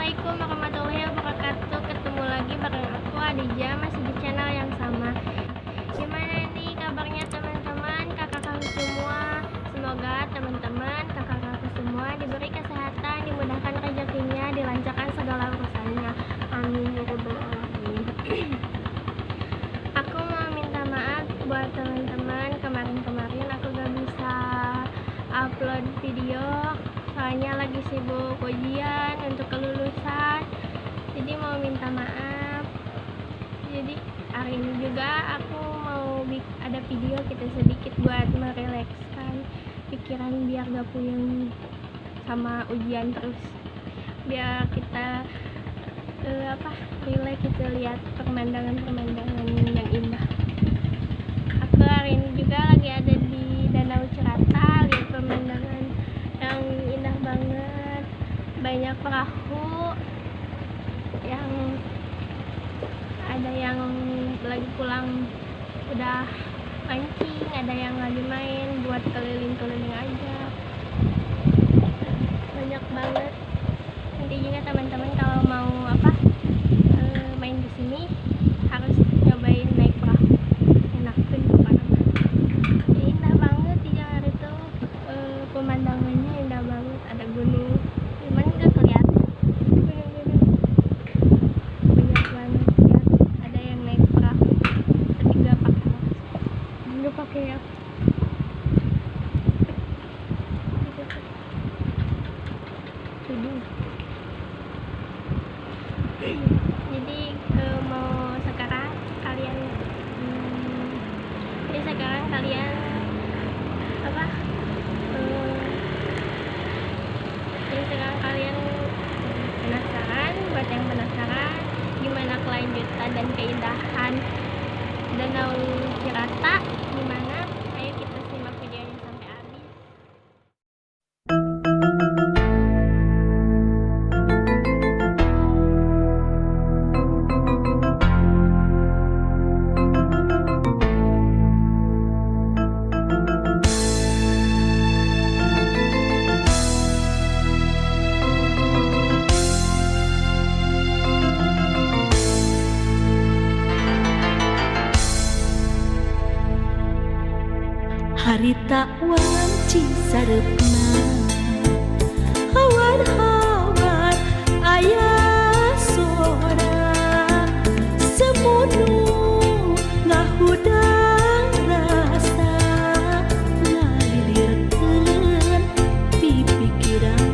Assalamualaikum warahmatullahi wabarakatuh. Ketemu lagi bareng aku Adija, masih di channel yang sama. Gimana nih kabarnya teman-teman, kakak-kakak semua? Semoga teman-teman, kakak-kakak semua diberi kesehatan, dimudahkan rezekinya, dilancarkan segala urusannya. Amin ya rabbal alamin. Aku mau minta maaf buat teman-teman, kemarin-kemarin aku gak bisa upload video soalnya lagi sibuk ujian untuk kelulusan, jadi mau minta maaf. Jadi hari ini juga aku mau ada video kita sedikit buat merelakskan pikiran biar gak puyeng sama ujian terus, biar kita relax, kita lihat pemandangan-pemandangan yang indah. Aku hari ini juga lagi ada di Danau Cirata, lihat pemandangan yang indah banget, banyak perahu, yang ada yang lagi pulang udah mancing, ada yang lagi main buat keliling-keliling aja, banyak banget. Nanti juga teman-teman kalau mau main di sini harus nyobain naik perahu, enakan pokoknya. Indah banget di Jakarta itu, pemandangannya indah banget, ada gunung, cuman nggak kelihatan gunung-gunung, banyak banget ya. Ada yang naik perahu tapi nggak pakai ya tudung. Jadi mau sekarang kalian jadi sekarang kalian jadi sekarang kalian penasaran, buat yang penasaran gimana kelanjutan dan keindahan Danau Cirata gimana, ayo kita simak videonya sampai habis. Harita wanci sarepna hawar-hawar aya sora semunu ngahudang rasa ngalilirkeun pipikiran.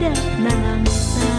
beda nangsa